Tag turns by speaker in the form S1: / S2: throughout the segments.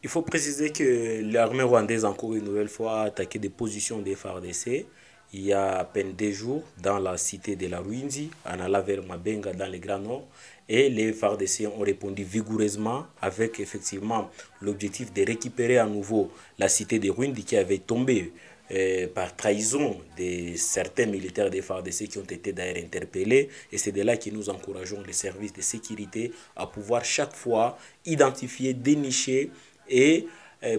S1: Il faut préciser que l'armée rwandaise, encore une nouvelle fois, a attaqué des positions des FARDC il y a à peine 2 jours dans la cité de la Ruindi, en allant vers Mabenga dans le Grand Nord. Et les FARDC ont répondu vigoureusement avec effectivement l'objectif de récupérer à nouveau la cité de Ruindi qui avait tombé par trahison de certains militaires des FARDC qui ont été d'ailleurs interpellés. Et c'est de là que nous encourageons les services de sécurité à pouvoir chaque fois identifier, dénicher et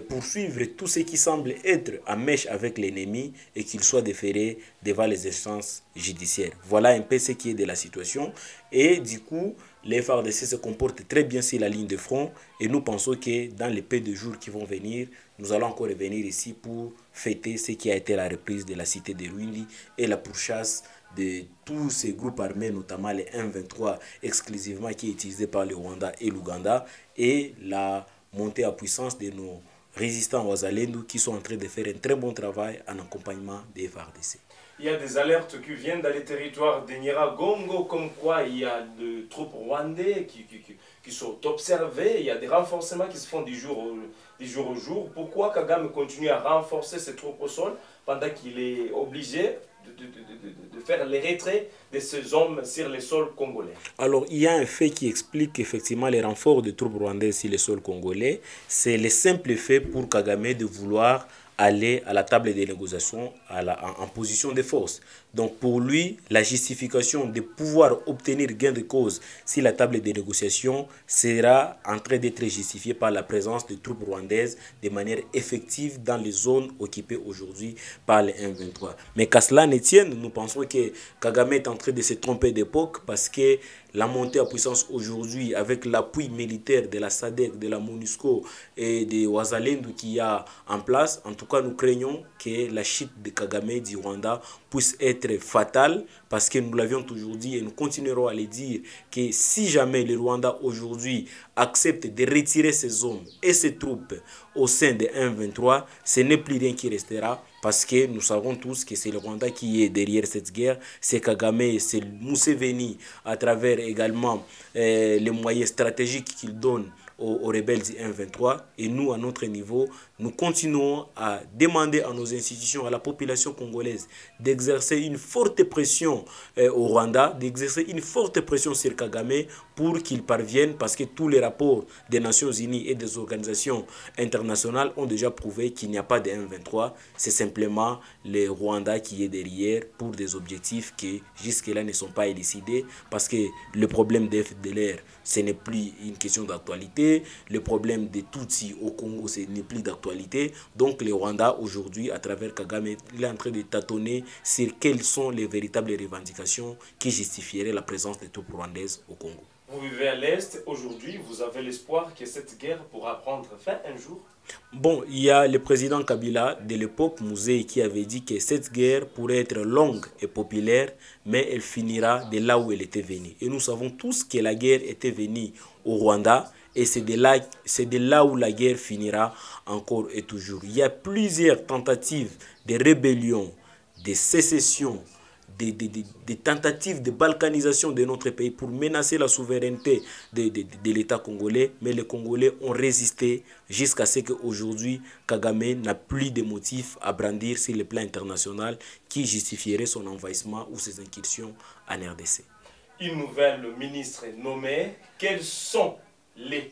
S1: poursuivre tout ce qui semble être en mèche avec l'ennemi et qu'il soit déféré devant les instances judiciaires. Voilà un peu ce qui est de la situation. Et du coup, les FARDC se comportent très bien sur la ligne de front et nous pensons que dans les peu de jours qui vont venir, nous allons encore revenir ici pour fêter ce qui a été la reprise de la cité de Ruindi et la pourchasse de tous ces groupes armés, notamment les M23 exclusivement qui est utilisé par le Rwanda et l'Ouganda, et la montée à puissance de nos résistants Wazalendo qui sont en train de faire un très bon travail en accompagnement des FARDC.
S2: Il y a des alertes qui viennent dans les territoires de Nyiragongo, comme quoi il y a des troupes rwandais qui sont observées, il y a des renforcements qui se font du jour au jour. Pourquoi Kagame continue à renforcer ses troupes au sol pendant qu'il est obligé de faire les retraits de ces hommes sur les sols congolais?
S1: Alors, il y a un fait qui explique effectivement les renforts de troupes rwandaises sur les sols congolais. C'est le simple fait pour Kagame de vouloir aller à la table des négociations en position de force. Donc pour lui, la justification de pouvoir obtenir gain de cause si la table des négociations sera en train d'être justifiée par la présence de troupes rwandaises de manière effective dans les zones occupées aujourd'hui par les M23. Mais qu'à cela ne tienne, nous pensons que Kagame est en train de se tromper d'époque parce que la montée à puissance aujourd'hui avec l'appui militaire de la SADC, de la MONUSCO et de Wazalendo qu'il y a en place, en tout cas nous craignons que la chute de Kagame du Rwanda puisse être fatale parce que nous l'avions toujours dit et nous continuerons à le dire que si jamais le Rwanda aujourd'hui accepte de retirer ses hommes et ses troupes au sein de M23, ce n'est plus rien qui restera parce que nous savons tous que c'est le Rwanda qui est derrière cette guerre, c'est Kagame, c'est Museveni à travers également les moyens stratégiques qu'il donne aux rebelles du M23 et nous à notre niveau, nous continuons à demander à nos institutions, à la population congolaise d'exercer une forte pression au Rwanda, d'exercer une forte pression sur Kagame pour qu'il parvienne parce que tous les rapports des Nations Unies et des organisations internationales ont déjà prouvé qu'il n'y a pas de M23, c'est simplement le Rwanda qui est derrière pour des objectifs qui jusque-là ne sont pas élucidés parce que le problème des FDLR, ce n'est plus une question d'actualité. Le problème des Tutsis au Congo, ce n'est plus d'actualité. Donc le Rwanda, aujourd'hui, à travers Kagame, il est en train de tâtonner sur quelles sont les véritables revendications qui justifieraient la présence des troupes rwandaises au Congo.
S2: Vous vivez à l'Est, aujourd'hui, vous avez l'espoir que cette guerre pourra prendre fin un jour?
S1: Bon, il y a le président Kabila de l'époque, Mouzé, qui avait dit que cette guerre pourrait être longue et populaire, mais elle finira de là où elle était venue. Et nous savons tous que la guerre était venue au Rwanda, et c'est de là où la guerre finira encore et toujours. Il y a plusieurs tentatives de rébellion, de sécession, des tentatives de balkanisation de notre pays pour menacer la souveraineté de l'État congolais, mais les Congolais ont résisté jusqu'à ce qu'aujourd'hui Kagame n'a plus de motifs à brandir sur le plan international qui justifierait son envahissement ou ses incursions en RDC.
S2: Une nouvelle ministre est nommée. Quels sont les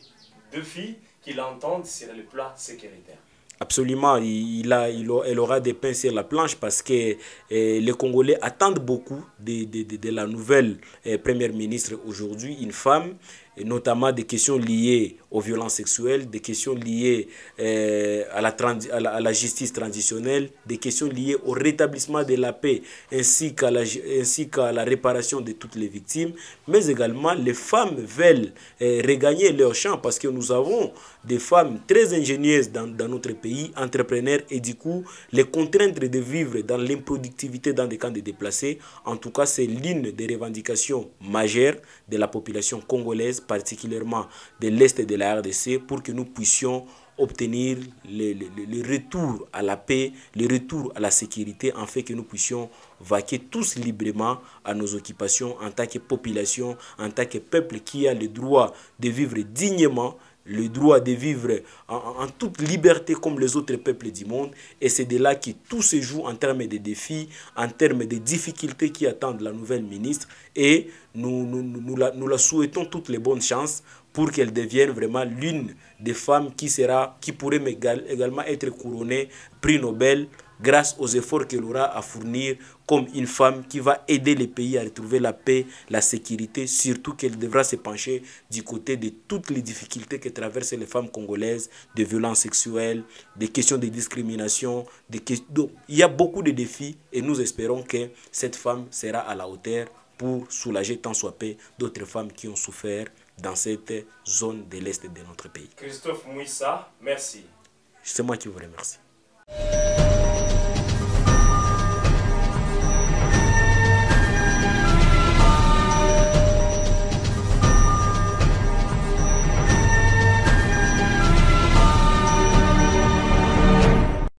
S2: défis qu'il entend sur le plan sécuritaire?
S1: Absolument, elle aura des pains sur la planche parce que les Congolais attendent beaucoup de la nouvelle première ministre aujourd'hui, une femme, et notamment des questions liées aux violences sexuelles, des questions liées à la justice transitionnelle, des questions liées au rétablissement de la paix ainsi qu'à la réparation de toutes les victimes, mais également les femmes veulent regagner leur champ parce que nous avons des femmes très ingénieuses dans notre pays, entrepreneurs, et du coup les contraindre de vivre dans l'improductivité dans des camps de déplacés. En tout cas, c'est l'une des revendications majeures de la population congolaise, particulièrement de l'Est de la RDC, pour que nous puissions obtenir le retour à la paix, le retour à la sécurité, en fait que nous puissions vaquer tous librement à nos occupations en tant que population, en tant que peuple qui a le droit de vivre dignement le droit de vivre en toute liberté comme les autres peuples du monde. Et c'est de là que tout se joue en termes de défis, en termes de difficultés qui attendent la nouvelle ministre. Et nous la souhaitons toutes les bonnes chances pour qu'elle devienne vraiment l'une des femmes qui pourrait également être couronnée prix Nobel grâce aux efforts qu'elle aura à fournir comme une femme qui va aider les pays à retrouver la paix, la sécurité, surtout qu'elle devra se pencher du côté de toutes les difficultés que traversent les femmes congolaises, de violences sexuelles, des questions de discrimination, donc, il y a beaucoup de défis et nous espérons que cette femme sera à la hauteur pour soulager tant soit peu d'autres femmes qui ont souffert dans cette zone de l'Est de notre pays.
S2: Christophe Mouissa, merci.
S1: C'est moi qui vous remercie.